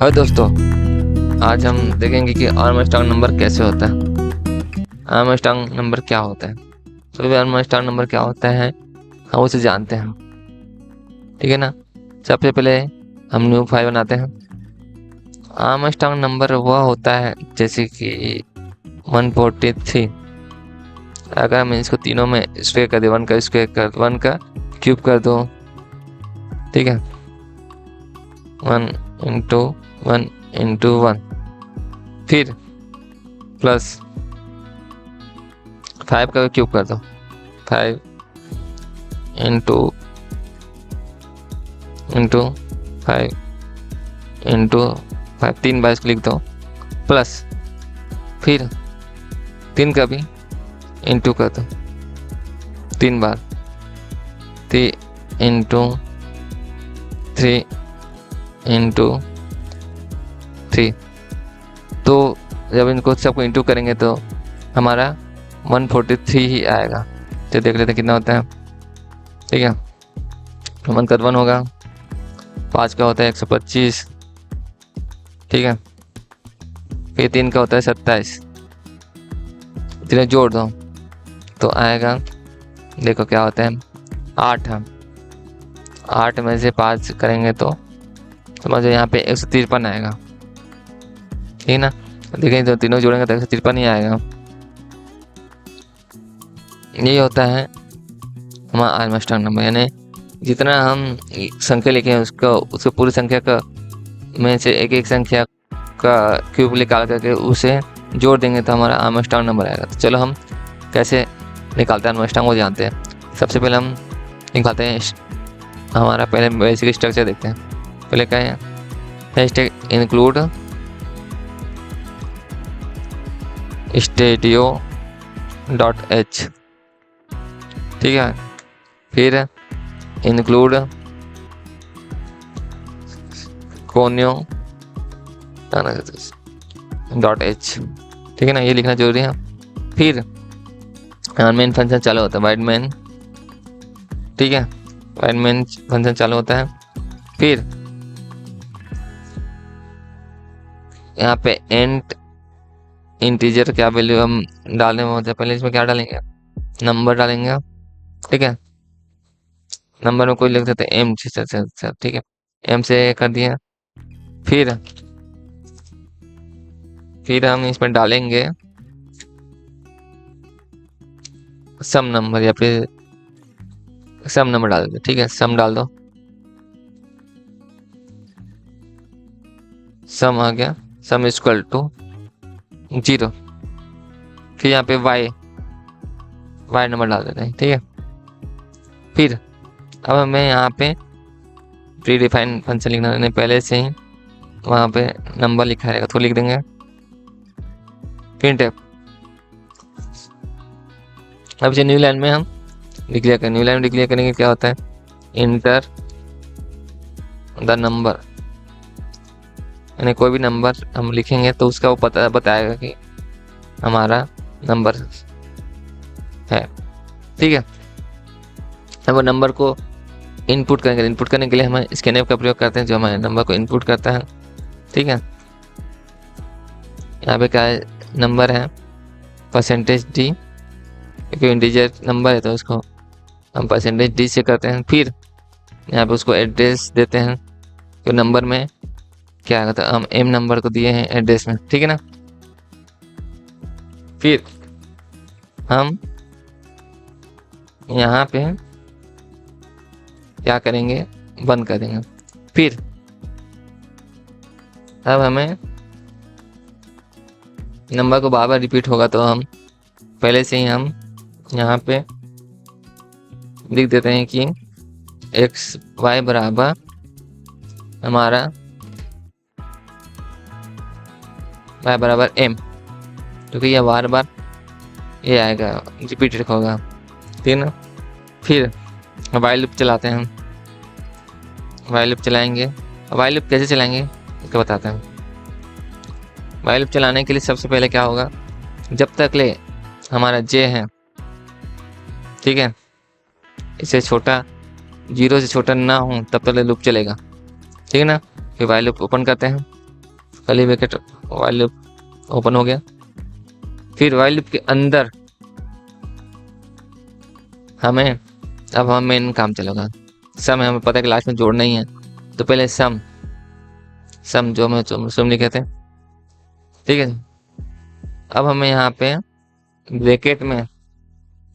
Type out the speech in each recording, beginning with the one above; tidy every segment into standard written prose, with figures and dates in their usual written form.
Hello दोस्तों, आज हम देखेंगे कि आर्मस्ट्रांग नंबर कैसे होता है। आर्मस्ट्रांग नंबर क्या होता है? तो आर्मस्ट्रांग नंबर क्या होता है हम उसे जानते हैं, ठीक है ना। सबसे पहले हम न्यू फाइल बनाते हैं। आर्मस्ट्रांग नंबर वह होता है जैसे कि 143। अगर हम इसको तीनों में स्क्वायर कर दे, 1 का स्क्वायर कर, 1 का क्यूब कर दो, ठीक है। 1 इंटू 1 इंटू 1, फिर प्लस 5 का क्यूब कर दो, 5 इंटू 5 इंटू 5, 3 बार इसको लिख दो, प्लस फिर 3 का भी इंटू कर दो 3 बार, 3 इंटू 3 इंटू 3। तो जब इनको सबको इंटू करेंगे तो हमारा 143 ही आएगा। तो देख लेते हैं कितना होता है, ठीक है। 1 का 1 होगा, 5 का होता है 125, ठीक है। फिर 3 का होता है 27, इतने जोड़ दो तो आएगा, देखो क्या होता है 8 है। 8 में से 5 करेंगे तो समझो यहाँ पे 153 आएगा, ठीक है ना। देखें तो तीनों जोड़ेंगे तो 153 ही आएगा। यही होता है हमारा आर्मस्ट्रांग नंबर, यानी जितना हम संख्या लिखे हैं उसको पूरी संख्या का में से एक एक संख्या का क्यूब निकाल करके उसे जोड़ देंगे तो हमारा आर्मस्ट्रांग नंबर आएगा। तो चलो हम कैसे निकालते हैं आर्मस्ट्रांग वो जानते हैं। सबसे पहले हम निकालते हैं हमारा पहले बेसिक स्ट्रक्चर देखते हैं। पहले क्या है, हैशटैग इंक्लूड स्टेडियो .h, ठीक है। फिर इंक्लूड कोनियो .h, ठीक है ना, ये लिखना जरूरी है। फिर मेन फंक्शन चालू होता है वाइड मेन, ठीक है। वाइड मेन फंक्शन चालू होता है। फिर यहाँ पे एंट इंटीजर क्या वैल्यू हम डालने में होता है, पहले इसमें क्या डालेंगे, नंबर डालेंगे, ठीक है। नंबर में कोई लिख देते हैं एम, ठीक है, एम से कर दिया। फिर हम इसमें डालेंगे सम नंबर, या फिर सम नंबर डाल दो, ठीक है। सम डाल दो, सम आ गया, सम इक्वल टू 0। फिर यहाँ पे वाई नंबर डाल देते हैं, ठीक है। फिर अब हमें यहाँ पे प्री डिफाइंड फंक्शन लिखना है, पहले से ही वहाँ पे नंबर लिखा रहेगा तो लिख देंगे। प्रिंट अब न्यू लाइन में हम डिक्लेयर करें, न्यू लाइन में डिक्लेयर करेंगे क्या होता है, इंटर द नंबर, यानी कोई भी नंबर हम लिखेंगे तो उसका वो पता बताएगा कि हमारा नंबर है, ठीक है। अब वो नंबर को इनपुट करेंगे, इनपुट करने के लिए हम स्कैनएफ का प्रयोग करते हैं जो हमारे नंबर को इनपुट करता है, ठीक है। यहाँ पे क्या नंबर है, %d, क्योंकि इंटीजर नंबर है तो उसको हम %d से करते हैं। फिर यहाँ पे उसको एड्रेस देते हैं, तो नंबर में क्या है, तो हम m नंबर को दिए हैं एड्रेस में, ठीक है ना। फिर हम यहाँ पे क्या करेंगे, बंद कर देंगे। फिर अब हमें नंबर को बार बार रिपीट होगा तो हम पहले से ही हम यहाँ पे लिख देते हैं कि x y बराबर हमारा y बराबर m, क्योंकि यह बार बार ये आएगा, रिपीटेड होगा, ठीक है ना। फिर वाइल लूप चलाते हैं, वाइल लूप चलाएंगे। वाइल लूप कैसे चलाएंगे इसको बताते हैं। वाइल लूप चलाने के लिए सबसे पहले क्या होगा, जब तक ले हमारा j है, ठीक है, इससे छोटा 0 से छोटा ना हो तब तक लूप चलेगा, ठीक है ना। फिर वाइल लूप ओपन करते हैं, curly bracket while loop open हो गया। फिर वाइल लूप के अंदर हमें अब हम मेन काम चलेगा। सम हमें पता है कि लास्ट में जोड़ना ही है, तो पहले सम जो हमें सम लिखे थे, ठीक है। अब हमें यहाँ पे ब्रैकेट में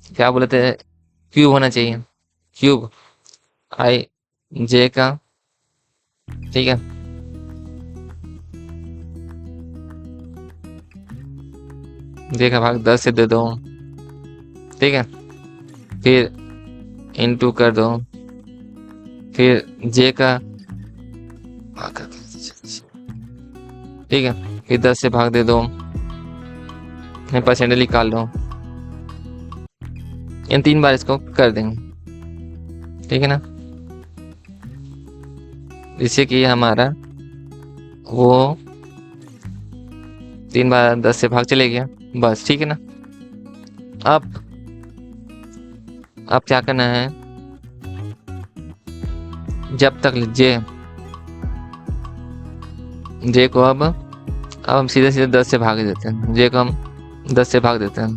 क्या बोले थे, क्यूब होना चाहिए, क्यूब आई जे का, ठीक है। जे का भाग 10 से दे दो, ठीक है। फिर इनटू कर दो, फिर जे का भाग, ठीक है। फिर 10 से भाग दे दो, परसेंटेज निकाल लो। इन 3 बार इसको कर देंगे, ठीक है ना, जिससे कि हमारा वो 3 बार 10 से भाग चले गया, बस, ठीक है ना। अब क्या करना है, जब तक जे को अब हम सीधे 10 से भाग देते हैं, जे को हम 10 से भाग देते हैं,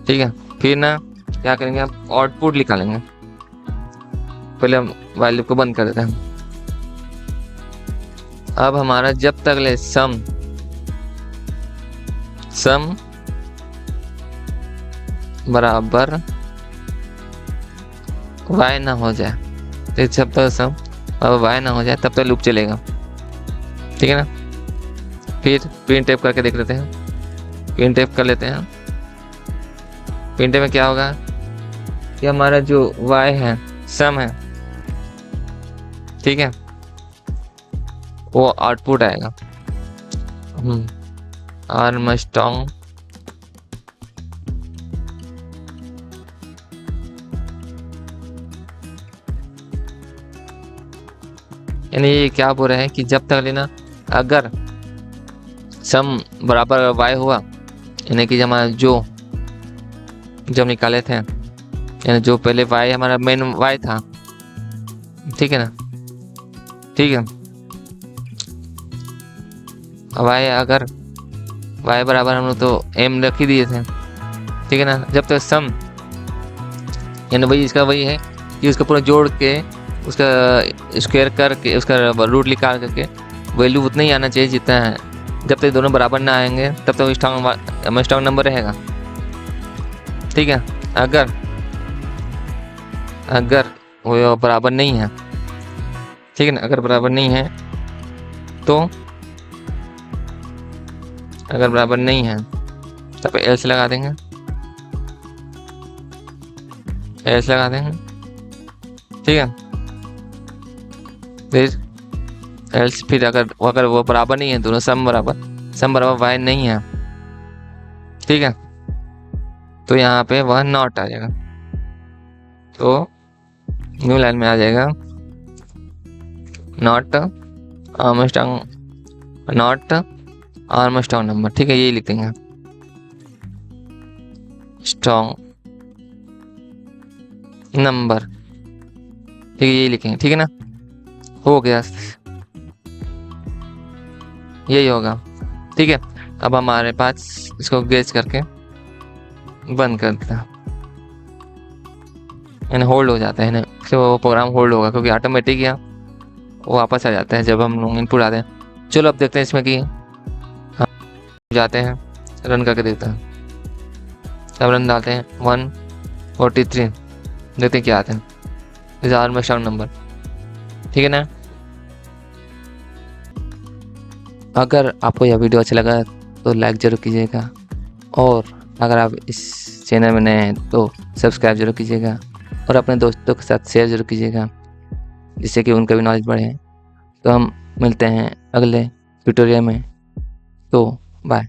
ठीक है। फिर ना क्या करेंगे, आप आउटपुट निकालेंगे। पहले हम वाइल लूप को बंद कर देते हैं। अब हमारा जब तक ले सम बराबर y ना हो जाए, तो जब तक सम अब y ना हो जाए तब तक लूप चलेगा, ठीक है ना। फिर प्रिंटफ करके देख लेते हैं, प्रिंटफ कर लेते हैं। प्रिंटफ में क्या होगा कि हमारा जो y है, सम है, ठीक है, वो आउटपुट आएगा आर्मस्ट्रॉन्ग यानी ये क्या बोल रहे हैं कि जब तक लेना अगर सम बराबर y हुआ, यानी कि हमारा जो जब निकाले थे, यानी जो पहले y हमारा मेन y था, ठीक है ना, ठीक है। y अगर y बराबर हम लोग तो m रख ही दिए थे, ठीक है ना। जब तक सम यानी वही इसका वही है कि उसका पूरा जोड़ के उसका स्क्वायर करके उसका रूट निकाल करके वैल्यू उतना ही आना चाहिए जितना है। जब तक दोनों बराबर ना आएंगे तब तक स्ट्रॉन्ग नंबर रहेगा, ठीक है। अगर वो बराबर नहीं है, ठीक है ना, अगर बराबर नहीं है तो अगर बराबर नहीं है तब एल्स लगा देंगे, ठीक है। फिर अगर वो बराबर नहीं है, दोनों सम बराबर y नहीं है, ठीक है, तो यहाँ पे वह नॉट आ जाएगा, तो न्यू लाइन में आ जाएगा नॉट आर्मस्ट्रॉन्ग नंबर, ठीक है। यही लिख देंगे स्ट्रॉन्ग नंबर, ठीक है, यही लिखेंगे, ठीक है ना। हो गया, यही होगा, ठीक है। अब हमारे पास इसको गेस करके बंद कर देता है, यानी होल्ड हो जाता है ना, तो वो प्रोग्राम होल्ड होगा क्योंकि ऑटोमेटिक या वो वापस आ जाता है जब हम लोग इनपुट आते हैं। चलो अब देखते हैं इसमें कि हम जाते हैं, रन करके देखते हैं। अब रन डालते हैं 143, देखते हैं क्या आते हैं, इस आर्मस्ट्रॉन्ग नंबर, ठीक है ना। अगर आपको यह वीडियो अच्छा लगा तो लाइक जरूर कीजिएगा, और अगर आप इस चैनल में नए हैं तो सब्सक्राइब जरूर कीजिएगा, और अपने दोस्तों के साथ शेयर जरूर कीजिएगा जिससे कि उनका भी नॉलेज बढ़े। तो हम मिलते हैं अगले ट्यूटोरियल में, तो बाय।